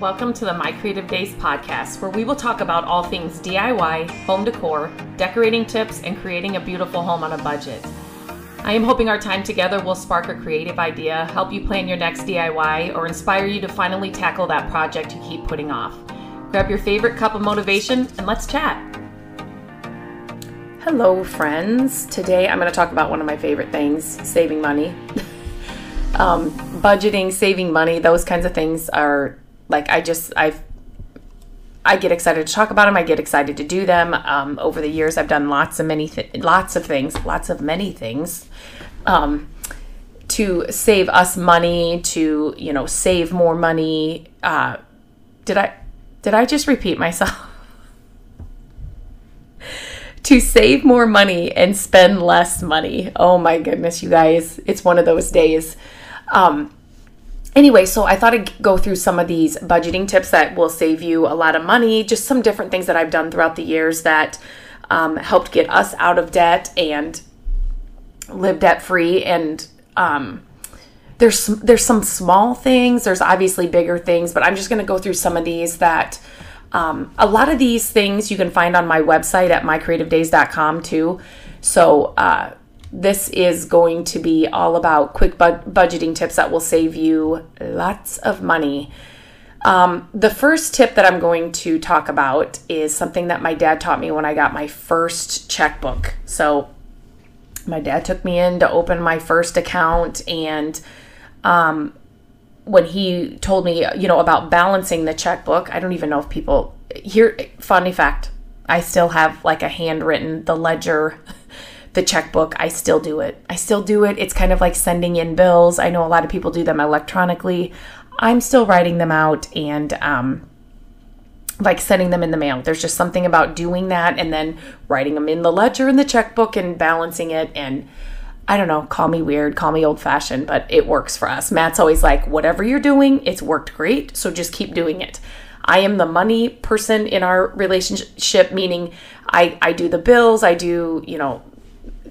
Welcome to the My Creative Days podcast, where we will talk about all things DIY, home decor, decorating tips, and creating a beautiful home on a budget. I am hoping our time together will spark a creative idea, help you plan your next DIY, or inspire you to finally tackle that project you keep putting off. Grab your favorite cup of motivation and let's chat. Hello, friends. Today I'm going to talk about one of my favorite things, saving money. Budgeting, saving money, those kinds of things are like, I get excited to talk about them. I get excited to do them. Over the years, I've done lots of many things to save us money, to, save more money. Did I just repeat myself? To save more money and spend less money. Oh my goodness, you guys. It's one of those days. Anyway, so I thought I'd go through some of these budgeting tips that will save you a lot of money. Just some different things that I've done throughout the years that helped get us out of debt and live debt free. And there's some small things. There's obviously bigger things, but I'm just going to go through some of these that a lot of these things you can find on my website at mycreativedays.com too. So this is going to be all about quick budgeting tips that will save you lots of money. The first tip that I'm going to talk about is something that my dad taught me when I got my first checkbook. So my dad took me in to open my first account, and when he told me, about balancing the checkbook, I don't even know if people here, funny fact, I still have like a handwritten, the ledger, the checkbook. I still do it. It's kind of like sending in bills. I know a lot of people do them electronically. I'm still writing them out and like sending them in the mail. There's just something about doing that and then writing them in the ledger in the checkbook and balancing it. And I don't know, call me weird, call me old fashioned, but it works for us. Matt's always like, whatever you're doing, it's worked great. So just keep doing it. I am the money person in our relationship, meaning I do the bills. I do,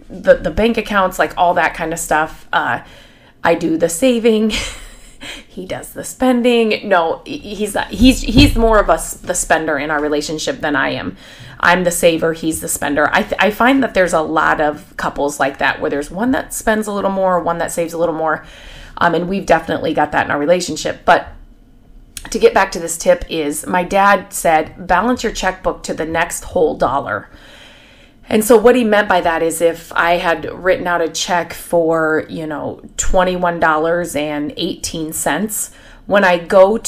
the bank accounts, like all that kind of stuff. I do the saving. He does the spending. No, he's more of the spender in our relationship than I am. I'm the saver. He's the spender. I find that there's a lot of couples like that where there's one that spends a little more, one that saves a little more. And we've definitely got that in our relationship. But to get back to this tip is my dad said, balance your checkbook to the next whole dollar. And so what he meant by that is if I had written out a check for, $21.18, when I go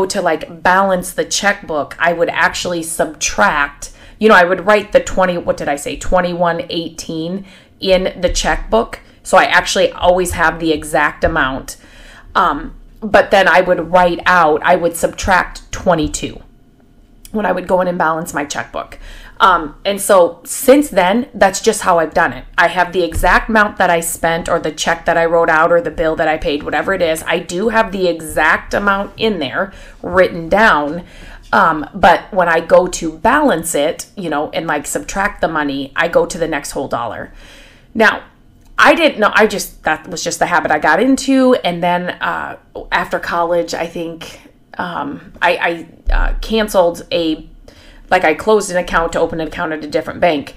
to like balance the checkbook, I would actually subtract, I would write the 21.18 in the checkbook. So I actually always have the exact amount. But then I would subtract 22 when I would go in and balance my checkbook. And so since then, that's just how I've done it. I have the exact amount that I spent or the check that I wrote out or the bill that I paid, whatever it is. I do have the exact amount in there written down. But when I go to balance it, and like subtract the money, I go to the next whole dollar. Now, I didn't know, that was just the habit I got into. And then after college, I think I canceled I closed an account to open an account at a different bank.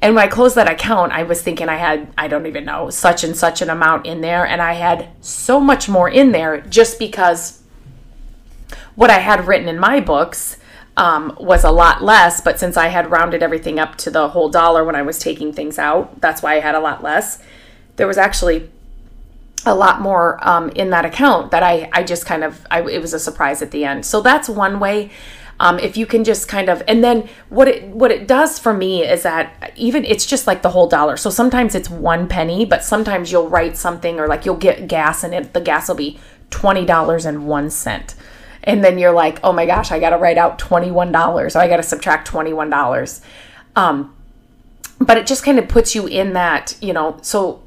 And when I closed that account, I was thinking I had, I don't even know, such and such an amount in there. And I had so much more in there just because what I had written in my books was a lot less. But since I had rounded everything up to the whole dollar when I was taking things out, that's why I had a lot less. There was actually a lot more in that account that I just it was a surprise at the end. So that's one way. If you can just and then what it does for me is that even it's just like the whole dollar. So sometimes it's 1 penny, but sometimes you'll write something or like you'll get gas and the gas will be $20.01. And then you're like, oh my gosh, I got to write out $21 or I got to subtract $21. But it just kind of puts you in that, so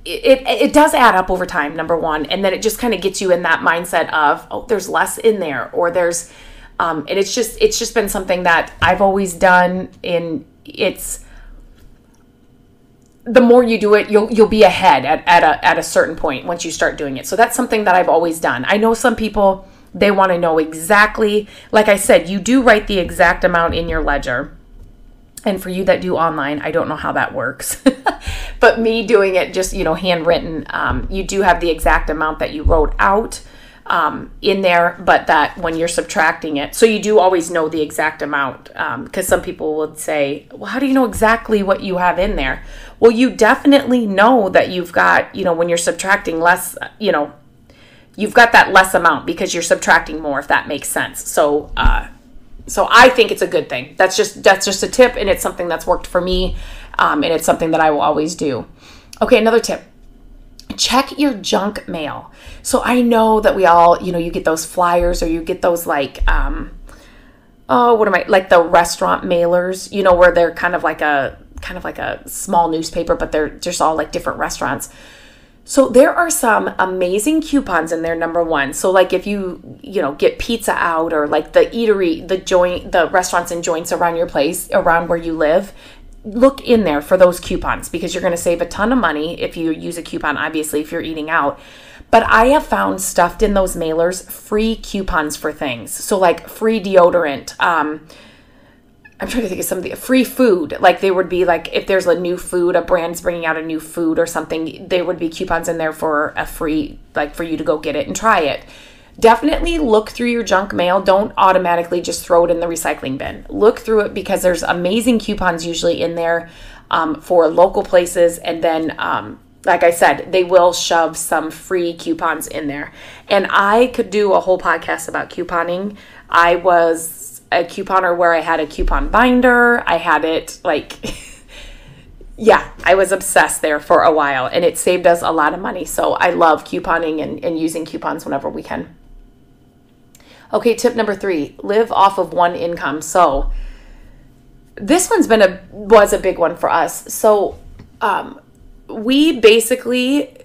it does add up over time, number one. And then it just kind of gets you in that mindset of, oh, there's less in there, or there's, and it's just been something that I've always done. the more you do it, you'll be ahead at a certain point once you start doing it. So that's something that I've always done. I know some people, they want to know exactly, like I said, you do write the exact amount in your ledger. And for you that do online, I don't know how that works. But me doing it just, handwritten, you do have the exact amount that you wrote out in there, but that when you're subtracting it, so you do always know the exact amount, because some people would say, well, how do you know exactly what you have in there? Well, you definitely know that you've got, when you're subtracting less, you've got that less amount because you're subtracting more, if that makes sense. So I think it's a good thing. That's just a tip, and it's something that's worked for me, and it's something that I will always do. Okay, another tip. Check your junk mail. So I know that we all, you get those flyers, or you get those like the restaurant mailers, where they're kind of like a small newspaper, but they're just all like different restaurants. So there are some amazing coupons in there, number one. So like if you get pizza out, or like the eatery, the restaurants and joints around your place, around where you live, look in there for those coupons, because you're going to save a ton of money if you use a coupon, obviously, if you're eating out. But I have found stuffed in those mailers free coupons for things. So like free deodorant, I'm trying to think of something, free food. Like they would be like, if there's a new food, a brand's bringing out a new food or something, there would be coupons in there for a free, like for you to go get it and try it. Definitely look through your junk mail. Don't automatically just throw it in the recycling bin. Look through it, because there's amazing coupons usually in there for local places. And then, like I said, they will shove some free coupons in there. And I could do a whole podcast about couponing. I was a couponer where I had a coupon binder. I had it I was obsessed there for a while, and it saved us a lot of money. So I love couponing and using coupons whenever we can. Okay, tip number 3, live off of one income. So this one's was a big one for us. So we basically,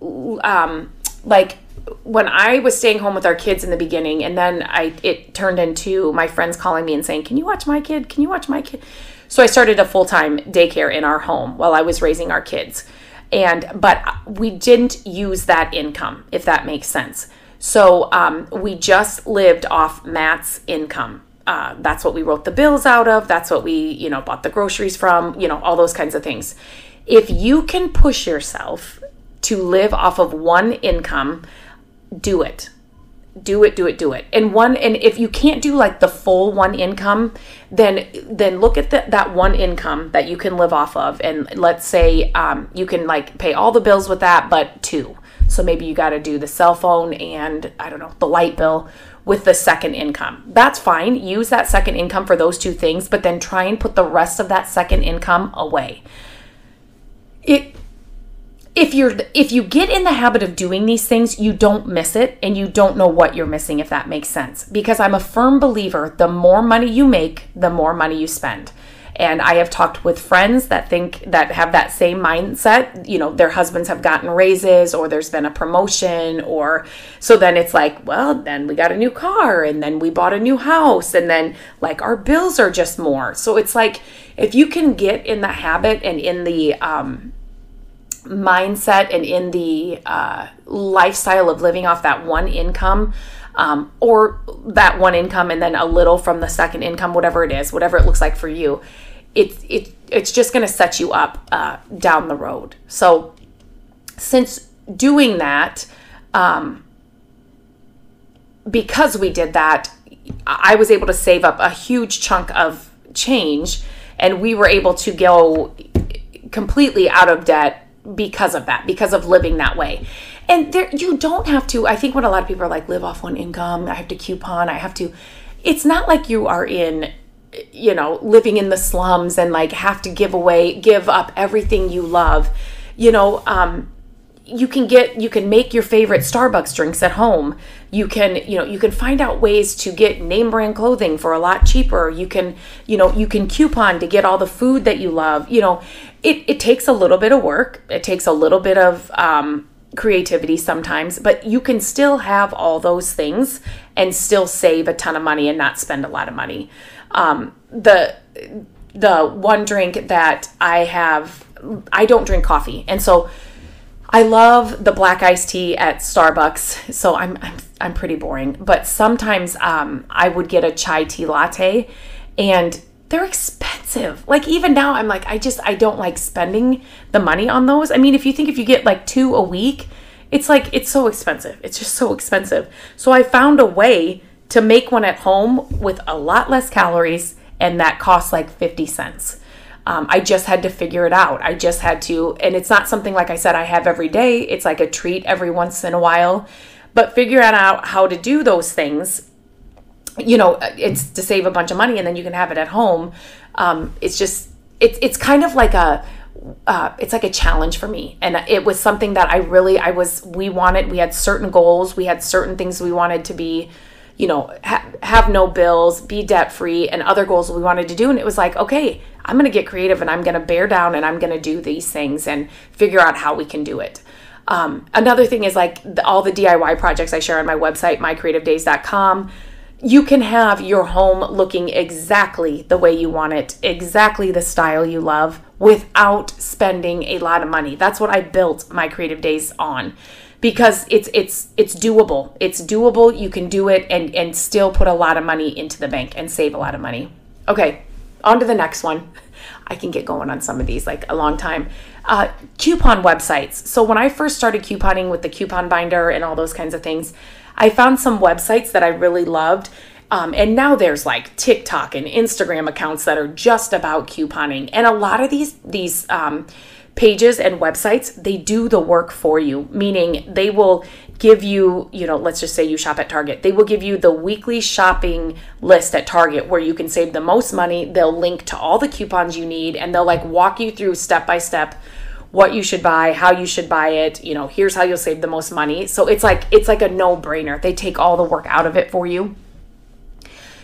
when I was staying home with our kids in the beginning, and then it turned into my friends calling me and saying, can you watch my kid? Can you watch my kid? So I started a full-time daycare in our home while I was raising our kids. But we didn't use that income, if that makes sense. So we just lived off Matt's income. That's what we wrote the bills out of. That's what we, bought the groceries from, all those kinds of things. If you can push yourself to live off of one income, do it. Do it. And if you can't do like the full one income, then look at that one income that you can live off of. And let's say you can like pay all the bills with that, but 2. So maybe you got to do the cell phone and, I don't know, the light bill with the second income. That's fine. Use that second income for those 2 things, but then try and put the rest of that second income away. If you get in the habit of doing these things, you don't miss it, and you don't know what you're missing, if that makes sense. Because I'm a firm believer, the more money you make, the more money you spend. And I have talked with friends that have that same mindset. Their husbands have gotten raises, or there's been a promotion, or so then it's like, well, then we got a new car, and then we bought a new house, and then like our bills are just more. So it's like, if you can get in the habit and in the mindset and in the lifestyle of living off that one income, or that one income and then a little from the second income, whatever it looks like for you, it's just going to set you up down the road. So since doing that, because we did that, I was able to save up a huge chunk of change, and we were able to go completely out of debt because of that, because of living that way. And you don't have to, I think when a lot of people are like, live off one income, I have to coupon, it's not like you are in, living in the slums and like have to give up everything you love. You can make your favorite Starbucks drinks at home. You can find out ways to get name brand clothing for a lot cheaper. You can coupon to get all the food that you love. It takes a little bit of work. It takes a little bit of creativity sometimes, but you can still have all those things and still save a ton of money and not spend a lot of money. the one drink that I don't drink coffee. And so I love the black iced tea at Starbucks. So I'm pretty boring, but sometimes I would get a chai tea latte, and they're expensive. Like even now I'm like, I don't like spending the money on those. I mean, if you get like 2 a week, it's like, it's so expensive. It's just so expensive. So I found a way to make one at home with a lot less calories, and that costs like 50 cents. I just had to figure it out. I just had to, and it's not something, like I said, I have every day. It's like a treat every once in a while, but figuring out how to do those things, it's to save a bunch of money, and then you can have it at home. It's kind of like it's like a challenge for me. And it was something that we had certain goals. We had certain things we wanted to be, have no bills, be debt free, and other goals we wanted to do. And it was like, okay, I'm going to get creative, and I'm going to bear down, and I'm going to do these things and figure out how we can do it. Another thing is like all the DIY projects I share on my website, mycreativedays.com. You can have your home looking exactly the way you want it, exactly the style you love, without spending a lot of money. That's what I built My Creative Days on, because it's doable. It's doable. You can do it and still put a lot of money into the bank and save a lot of money. Okay, on to the next one. I can get going on some of these like a long time. Coupon websites. So when I first started couponing with the coupon binder and all those kinds of things, I found some websites that I really loved. And now there's like TikTok and Instagram accounts that are just about couponing. And a lot of these pages and websites, they do the work for you, meaning they will give you, let's just say you shop at Target. They will give you the weekly shopping list at Target where you can save the most money. They'll link to all the coupons you need, and they'll like walk you through step by step what you should buy, how you should buy it, here's how you'll save the most money. So it's like a no-brainer. They take all the work out of it for you.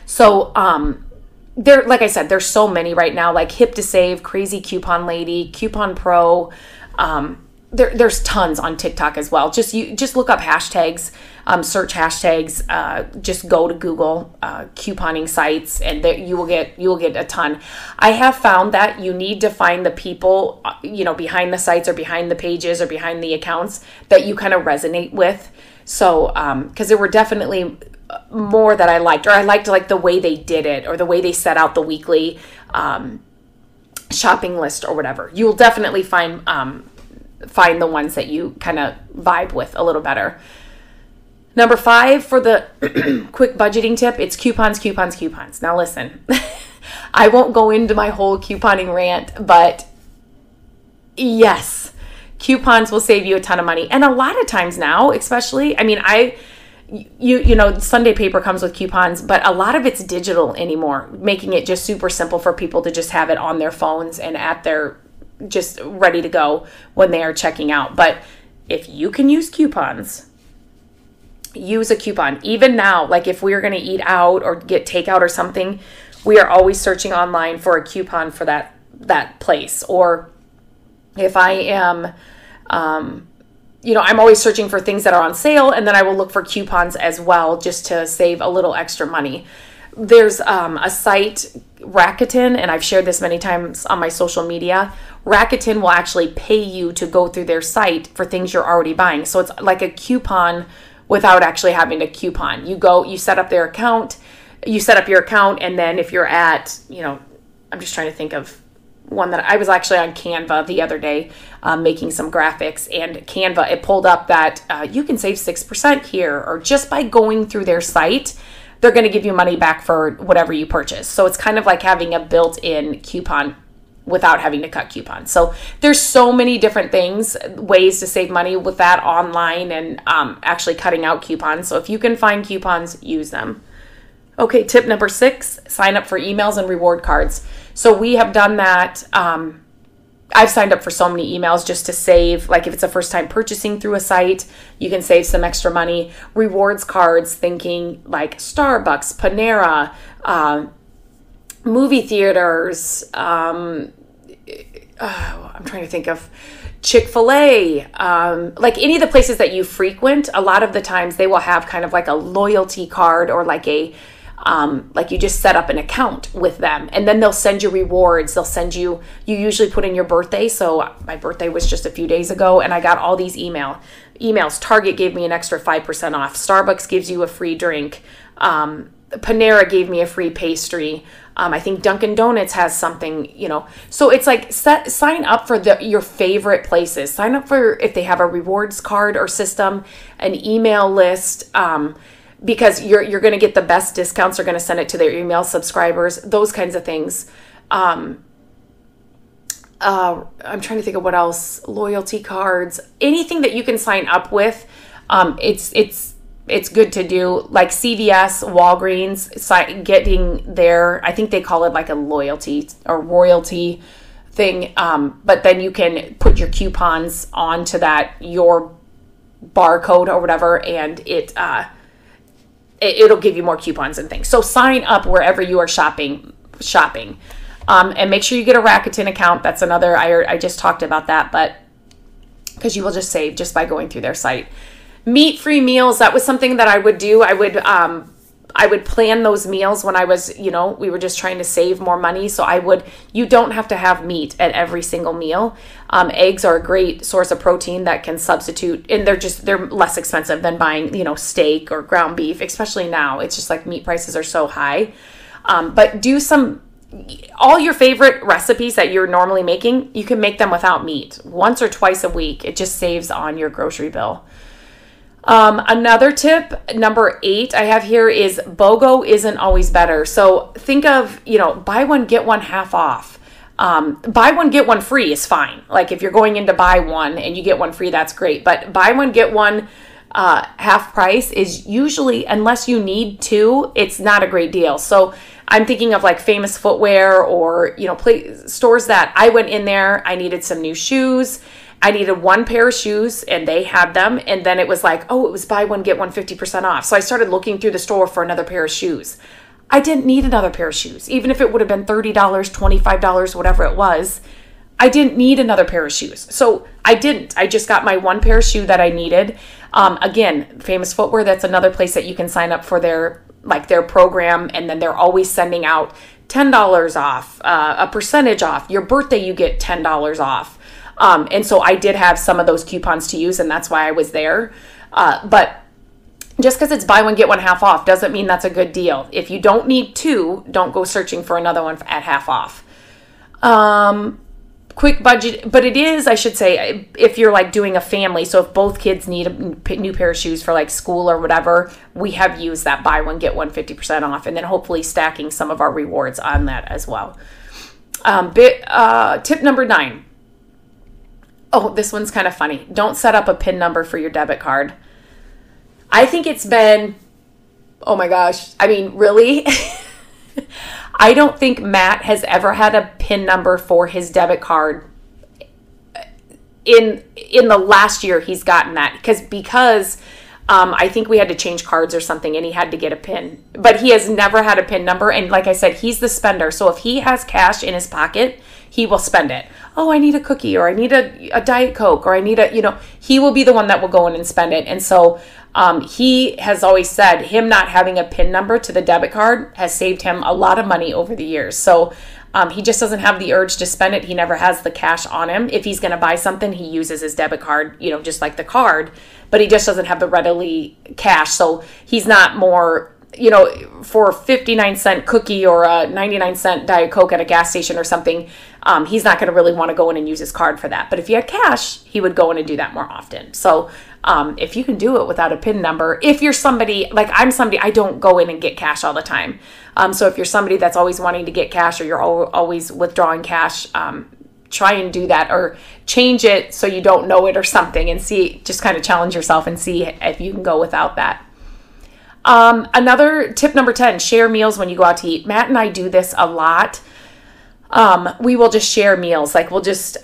So there, like I said, there's so many right now, like Hip to Save, Crazy Coupon Lady, Coupon Pro. There's tons on TikTok as well. Just look up hashtags, search hashtags, just go to Google couponing sites, and you will get a ton. I have found that you need to find the people, behind the sites or behind the pages or behind the accounts that you kind of resonate with. So, because there were definitely more that I liked, or I liked like the way they did it, or the way they set out the weekly shopping list or whatever. You will definitely find the ones that you kind of vibe with a little better. Number 5 for the quick budgeting tip, it's coupons, coupons, coupons. Now listen, I won't go into my whole couponing rant, but yes, coupons will save you a ton of money. And a lot of times now, especially, I mean, Sunday paper comes with coupons, but a lot of it's digital anymore, making it just super simple for people to just have it on their phones and at their just ready to go when they are checking out. But if you can use coupons, use a coupon. Even now, like if we're going to eat out or get takeout or something, we are always searching online for a coupon for that place. Or if I am, I'm always searching for things that are on sale, and then I will look for coupons as well just to save a little extra money. There's a site, Rakuten, and I've shared this many times on my social media. Rakuten will actually pay you to go through their site for things you're already buying. So it's like a coupon without actually having to coupon. You set up your account, and then if you're at, I'm just trying to think of one that I was actually on Canva the other day making some graphics, and Canva, it pulled up that you can save 6% here, or just by going through their site, they're going to give you money back for whatever you purchase. So it's kind of like having a built-in coupon without having to cut coupons. So there's so many different ways to save money with that online and actually cutting out coupons. So if you can find coupons, use them. Okay, tip number 6, sign up for emails and reward cards. So we have done that. I've signed up for so many emails just to save, like if it's a first time purchasing through a site, you can save some extra money. Rewards cards, thinking like Starbucks, Panera, movie theaters, I'm trying to think of Chick-fil-A, like any of the places that you frequent. A lot of the times they will have kind of like a loyalty card or like a Like you just set up an account with them, and then they'll send you rewards. They'll send you usually put in your birthday. So my birthday was just a few days ago, and I got all these emails. Target gave me an extra 5% off. Starbucks gives you a free drink. Panera gave me a free pastry. I think Dunkin' Donuts has something, So it's like sign up for your favorite places. Sign up for if they have a rewards card or system, an email list, because you're going to get the best discounts. They're going to send it to their email subscribers. Those kinds of things. I'm trying to think of what else. Loyalty cards, anything that you can sign up with. It's good to do, like CVS, Walgreens, getting their, I think they call it like a loyalty or royalty thing. But then you can put your coupons onto that, your barcode or whatever, and it'll give you more coupons and things. So sign up wherever you are shopping. And make sure you get a Rakuten account. That's another, I just talked about that, but because you will just save just by going through their site. Meat-free meals, that was something that I would do. I would plan those meals when I was, we were just trying to save more money. So you don't have to have meat at every single meal. Eggs are a great source of protein that can substitute, and they're less expensive than buying, steak or ground beef, especially now. It's just like meat prices are so high. But do all your favorite recipes that you're normally making, you can make them without meat once or twice a week. It just saves on your grocery bill. Another tip, number 8 I have here is BOGO isn't always better. So think of, buy one, get one half off. Buy one, get one free is fine. Like if you're going in to buy one and you get one free, that's great. But buy one, get one half price is usually, unless you need to, it's not a great deal. So I'm thinking of like Famous Footwear or, stores that I went in there, I needed some new shoes. I needed one pair of shoes and they had them. And then it was like, it was buy one, get one 50% off. So I started looking through the store for another pair of shoes. I didn't need another pair of shoes. Even if it would have been $30, $25, whatever it was, I didn't need another pair of shoes. So I didn't. I just got my one pair of shoe that I needed. Again, Famous Footwear, that's another place that you can sign up for their program. And then they're always sending out $10 off, a percentage off. Your birthday, you get $10 off. And so I did have some of those coupons to use, and that's why I was there. But just because it's buy one, get one half off doesn't mean that's a good deal. If you don't need two, don't go searching for another one at half off. Quick budget, but it is, I should say, if you're like doing a family, so if both kids need a new pair of shoes for like school or whatever, we have used that buy one, get one 50% off, and then hopefully stacking some of our rewards on that as well. Tip number 9. Oh, this one's kind of funny. Don't set up a PIN number for your debit card. I think it's been, oh my gosh. I mean, really? I don't think Matt has ever had a PIN number for his debit card in the last year he's gotten that. Because I think we had to change cards or something and he had to get a PIN. But he has never had a PIN number. And like I said, he's the spender. So if he has cash in his pocket, he will spend it. Oh, I need a cookie, or I need a Diet Coke, or I need he will be the one that will go in and spend it. And so he has always said him not having a PIN number to the debit card has saved him a lot of money over the years. So he just doesn't have the urge to spend it. He never has the cash on him. If he's going to buy something, he uses his debit card, just like the card, but he just doesn't have the readily cash. So he's not more, for a 59-cent cookie or a 99-cent Diet Coke at a gas station or something, he's not going to really want to go in and use his card for that. But if he had cash, he would go in and do that more often. So if you can do it without a PIN number, if you're somebody, like I'm somebody, I don't go in and get cash all the time. So if you're somebody that's always wanting to get cash, or you're always withdrawing cash, try and do that, or change it so you don't know it or something, and just kind of challenge yourself and see if you can go without that. Another tip, number 10, share meals when you go out to eat. Matt and I do this a lot. We will just share meals. Like we'll just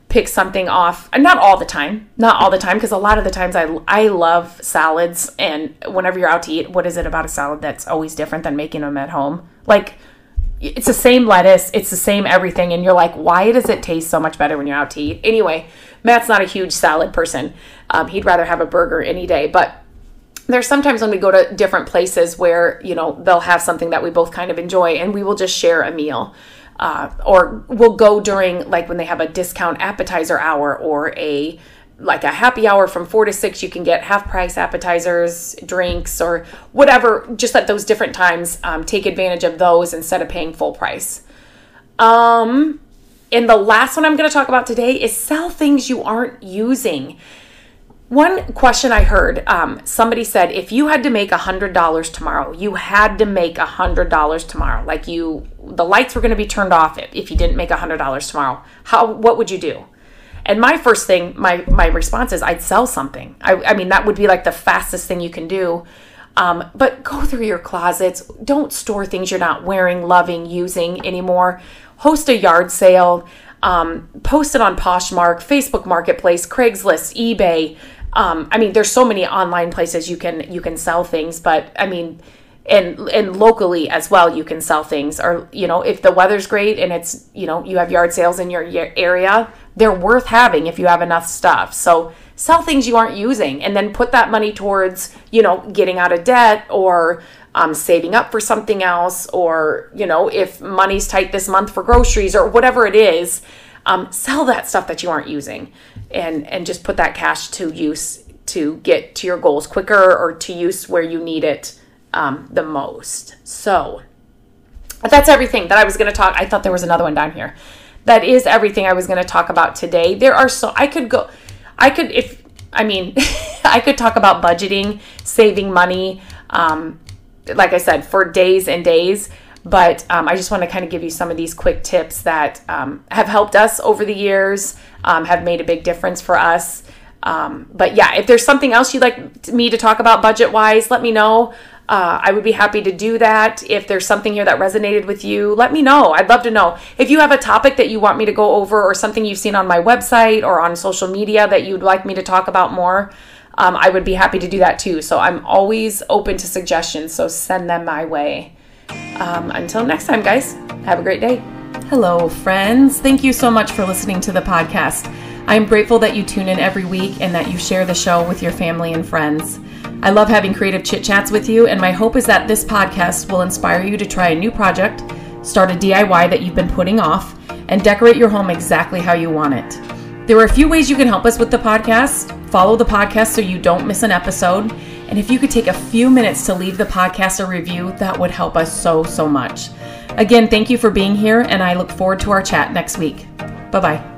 pick something off, and not all the time, because a lot of the times I love salads, and whenever you're out to eat, what is it about a salad that's always different than making them at home? Like it's the same lettuce, it's the same everything, and you're like, why does it taste so much better when you're out to eat? Anyway, Matt's not a huge salad person. He'd rather have a burger any day, but there's sometimes when we go to different places where, they'll have something that we both kind of enjoy and we will just share a meal. Or we'll go during, like, when they have a discount appetizer hour or a happy hour from 4 to 6, you can get half price appetizers, drinks, or whatever. Just at those different times, take advantage of those instead of paying full price. And the last one I'm going to talk about today is sell things you aren't using. One question I heard, somebody said, if you had to make $100 tomorrow, you had to make $100 tomorrow. Like the lights were going to be turned off if you didn't make $100 tomorrow. What would you do? And my first thing, my response is I'd sell something. I mean, that would be like the fastest thing you can do. But go through your closets. Don't store things you're not wearing, loving, using anymore. Host a yard sale. Post it on Poshmark, Facebook Marketplace, Craigslist, eBay. There's so many online places you can sell things, but and locally as well, you can sell things. Or, if the weather's great and it's, you have yard sales in your area, they're worth having if you have enough stuff. So sell things you aren't using and then put that money towards, getting out of debt or saving up for something else. Or, if money's tight this month for groceries or whatever it is, sell that stuff that you aren't using and just put that cash to use to get to your goals quicker or to use where you need it the most. So that's everything that I was going to talk. I thought there was another one down here. That is everything I was going to talk about today. I could talk about budgeting, saving money, like I said, for days and days. But I just want to kind of give you some of these quick tips that have helped us over the years, have made a big difference for us. But yeah, if there's something else you'd like me to talk about budget-wise, let me know. I would be happy to do that. If there's something here that resonated with you, let me know. I'd love to know. If you have a topic that you want me to go over or something you've seen on my website or on social media that you'd like me to talk about more, I would be happy to do that too. So I'm always open to suggestions, so send them my way. Until next time, guys, have a great day. Hello, friends. Thank you so much for listening to the podcast. I'm grateful that you tune in every week and that you share the show with your family and friends. I love having creative chit chats with you, and my hope is that this podcast will inspire you to try a new project, start a DIY that you've been putting off, and decorate your home exactly how you want it. There are a few ways you can help us with the podcast. Follow the podcast so you don't miss an episode. And if you could take a few minutes to leave the podcast a review, that would help us so, so much. Again, thank you for being here, and I look forward to our chat next week. Bye-bye.